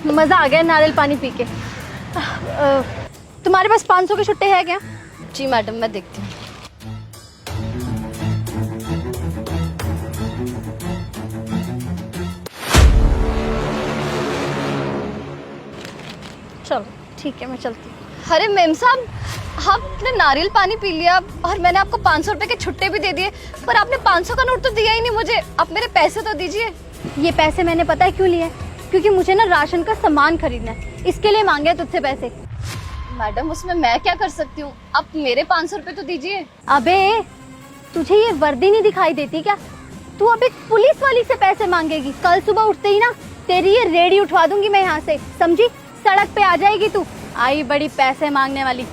मज़ा आ गया नारियल पानी पी के। तुम्हारे पास 500 के छुट्टे हैं क्या? जी मैडम, मैं देखती हूँ। चलो ठीक है, मैं चलती हूँ। अरे मेम साहब, आपने नारियल पानी पी लिया और मैंने आपको 500 रुपए के छुट्टे भी दे दिए, पर आपने 500 का नोट तो दिया ही नहीं मुझे। आप मेरे पैसे तो दीजिए। ये पैसे मैंने पता है क्यों लिए? क्योंकि मुझे ना राशन का सामान खरीदना है, इसके लिए मांगे तुझसे पैसे। मैडम, उसमें मैं क्या कर सकती हूँ? आप मेरे 500 रुपए तो दीजिए। अबे तुझे ये वर्दी नहीं दिखाई देती क्या? तू अब एक पुलिस वाली से पैसे मांगेगी। कल सुबह उठते ही ना तेरी ये रेडी उठवा दूंगी मैं यहाँ से, समझी? सड़क पे आ जाएगी तू, आई बड़ी पैसे मांगने वाली।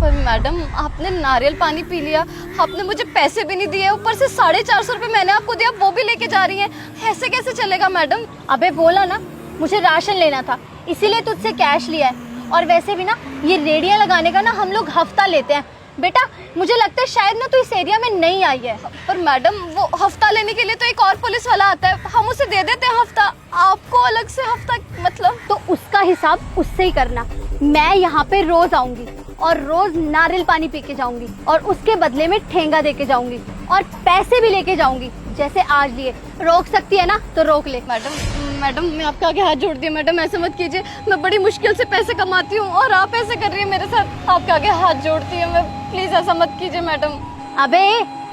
पर मैडम, आपने नारियल पानी पी लिया, आपने मुझे पैसे भी नहीं दिए, ऊपर से 450 रुपए मैंने आपको दिया, वो भी लेके जा रही हैं। ऐसे कैसे चलेगा मैडम? अबे बोला ना, मुझे राशन लेना था, इसीलिए तुझसे कैश लिया है। और वैसे भी ना ये रेडियां लगाने का ना हम लोग हफ्ता लेते हैं। बेटा मुझे लगता है शायद ना तू इस एरिया में नहीं आई है। पर मैडम, वो हफ्ता लेने के लिए तो एक और पुलिस वाला आता है, हम उसे दे देते हैं हफ्ता, आपको अलग से हफ्ता मतलब? तो उसका हिसाब उससे ही करना। मैं यहाँ पे रोज आऊंगी और रोज नारियल पानी पी के जाऊंगी और उसके बदले में ठेंगा दे के जाऊंगी और पैसे भी लेके जाऊंगी, जैसे आज लिए। रोक सकती है ना तो रोक ले। मैडम, मैं आपके आगे हाथ जोड़ती हूँ मैडम, ऐसे मत कीजिए। मैं बड़ी मुश्किल से पैसे कमाती हूँ और आप ऐसे कर रही है मेरे साथ। आपके आगे हाथ जोड़ती हूँ मैं, प्लीज ऐसा मत कीजिए मैडम। अबे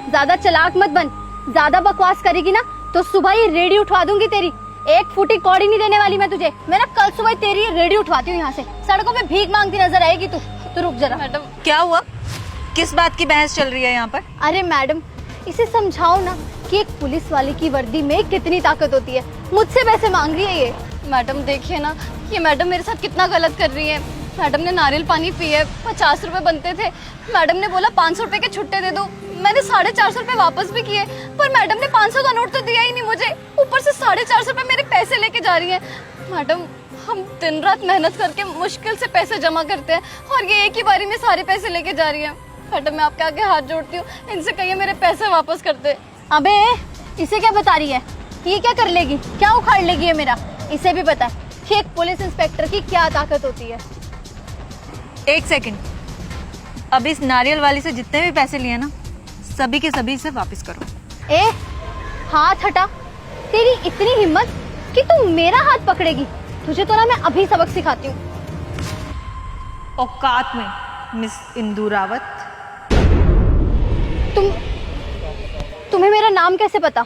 ज्यादा चालाक मत बन, ज्यादा बकवास करेगी ना तो सुबह ही रेडी उठवा दूंगी तेरी। एक फूटी कौड़ी नहीं देने वाली मैं तुझे। मैं ना कल सुबह तेरी रेडी उठवाती हूँ यहाँ से। सड़कों पे भीख मांगती नजर आएगी तू रुक जरा। मैडम, क्या हुआ? किस बात की बहस चल रही है यहाँ पर? अरे मैडम, इसे समझाओ ना कि एक पुलिस वाले की वर्दी में कितनी ताकत होती है। मुझसे पैसे मांग रही है ये। मैडम देखिए ना, ये मैडम मेरे साथ कितना गलत कर रही है। मैडम ने नारियल पानी पिए, 50 रुपए बनते थे। मैडम ने बोला 500 रुपए के छुट्टे दे दो, मैंने 450 रुपए वापस भी किए, पर मैडम ने 500 का नोट तो दिया ही नहीं मुझे, ऊपर से 450 रुपए मेरे पैसे लेके जा रही है। मैडम, हम दिन रात मेहनत करके मुश्किल से पैसे जमा करते हैं और ये एक ही बारी में सारे पैसे लेके जा रही है। मैडम, मैं आपके आगे हाथ जोड़ती हूँ, इनसे कहिए मेरे पैसे वापस कर दे। अबे इसे क्या बता रही है? ये क्या कर लेगी, क्या उखाड़ लेगी ये मेरा? इसे भी पता है कि एक पुलिस इंस्पेक्टर की क्या ताकत होती है। एक सेकंड, अब इस नारियल वाली से जितने भी पैसे लिए ना, सभी के सभी इसे वापस करो। ए हाथ हटा, तेरी इतनी हिम्मत कि तू मेरा हाथ पकड़ेगी? तुझे तो ना मैं अभी सबक सिखाती हूँ। औकात में मिस इंदु रावत। तुम्हें मेरा नाम कैसे पता?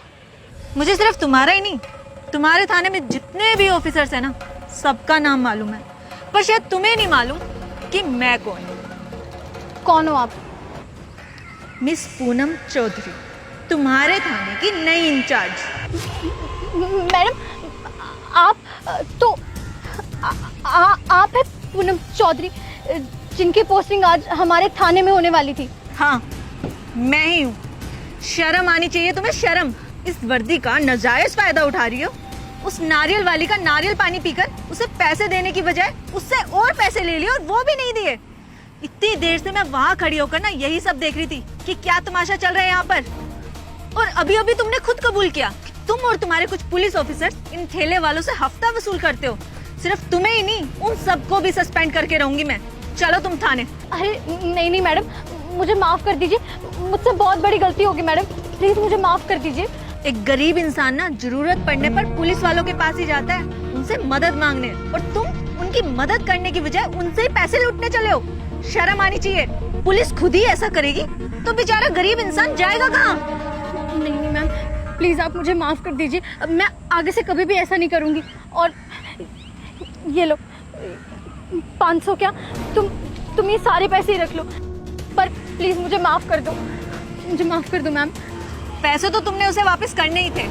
मुझे सिर्फ तुम्हारा ही नहीं, तुम्हारे थाने में जितने भी ऑफिसर्स हैं ना, सबका नाम मालूम है, पर शायद तुम्हें नहीं मालूम कि मैं कौन हूँ। कौन हो आप? मिस पूनम चौधरी, तुम्हारे थाने की नई इंचार्ज। मैडम, आप तो आप है पूनम चौधरी, जिनकी पोस्टिंग आज हमारे थाने में होने वाली थी। हाँ, मैं ही हूँ। शर्म आनी चाहिए तुम्हें, शर्म। इस वर्दी का नाजायज फायदा उठा रही हो। उस नारियल वाली का नारियल पानी पीकर उसे पैसे देने की बजाय उससे और पैसे ले लिए और वो भी नहीं दिए। इतनी देर से मैं वहां खड़ी होकर ना यही सब देख रही थी कि क्या तमाशा चल रहा है यहाँ पर। और अभी अभी तुमने खुद कबूल किया कि तुम और तुम्हारे कुछ पुलिस ऑफिसर्स इन ठेले वालों से हफ्ता वसूल करते हो। सिर्फ तुम्हें ही नहीं, उन सबको भी सस्पेंड करके रहूंगी मैं। चलो तुम थाने। अरे नहीं मैडम, मुझे माफ कर दीजिए, मुझसे बहुत बड़ी गलती होगी मैडम, प्लीज मुझे माफ कर दीजिए। एक गरीब इंसान ना जरूरत पड़ने पर पुलिस वालों के पास ही जाता है, उनसे मदद मांगने, और तुम उनकी मदद करने की बजाय उनसे ही पैसे लूटने चले हो। शर्म आनी चाहिए। पुलिस खुद ही ऐसा करेगी तो बेचारा गरीब इंसान जाएगा कहाँ? नहीं मैम, प्लीज आप मुझे माफ कर दीजिए, मैं आगे से कभी भी ऐसा नहीं करूंगी। और ये लो 500 क्या, तुम ये सारे पैसे ही रख लो, पर प्लीज मुझे माफ कर दो, मुझे माफ कर दो मैम। पैसे तो तुमने उसे वापस करने ही थे,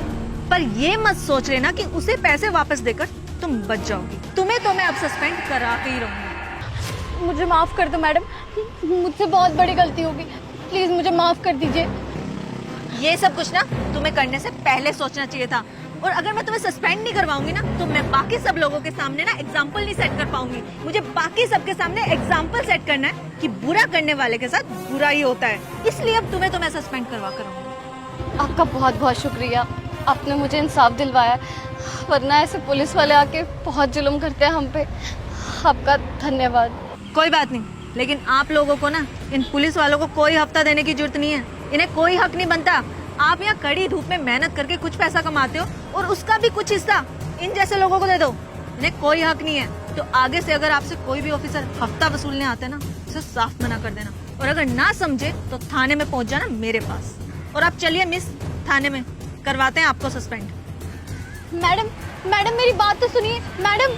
पर ये मत सोच लेना कि उसे पैसे वापस देकर तुम बच जाओगी। तुम्हें तो मैं अब सस्पेंड करा के ही रहूंगी। मुझे माफ कर दो मैडम, मुझसे बहुत बड़ी गलती होगी, प्लीज मुझे माफ कर दीजिए। ये सब कुछ ना तुम्हें करने से पहले सोचना चाहिए था। और अगर मैं तुम्हें सस्पेंड नहीं करवाऊंगी ना, तो मैं बाकी सब लोगों के सामने ना एग्जाम्पल नहीं सेट कर पाऊंगी। मुझे बाकी सबके सामने एग्जाम्पल सेट करना है कि बुरा करने वाले के साथ बुरा ही होता है। इसलिए अब तुम्हें तो मैं सस्पेंड करवा कर रहूंगी। आपका बहुत बहुत शुक्रिया, आपने मुझे इंसाफ दिलवाया। वरना ऐसे पुलिस वाले आके बहुत जुल्म करते हैं हम पे। आपका धन्यवाद। कोई बात नहीं, लेकिन आप लोगों को ना इन पुलिस वालों को कोई हफ्ता देने की जरूरत नहीं है। इन्हें कोई हक नहीं बनता। आप यहाँ कड़ी धूप में मेहनत करके कुछ पैसा कमाते हो और उसका भी कुछ हिस्सा इन जैसे लोगों को दे दो। इन्हें कोई हक नहीं है। तो आगे से अगर आपसे कोई भी ऑफिसर हफ्ता वसूलने आता है ना, उसे साफ मना कर देना। और अगर ना समझे तो थाने में पहुंच जाना मेरे पास। और आप चलिए मिस, थाने में करवाते हैं आपको सस्पेंड। मैडम, मैडम मेरी बात तो सुनिए। मैडम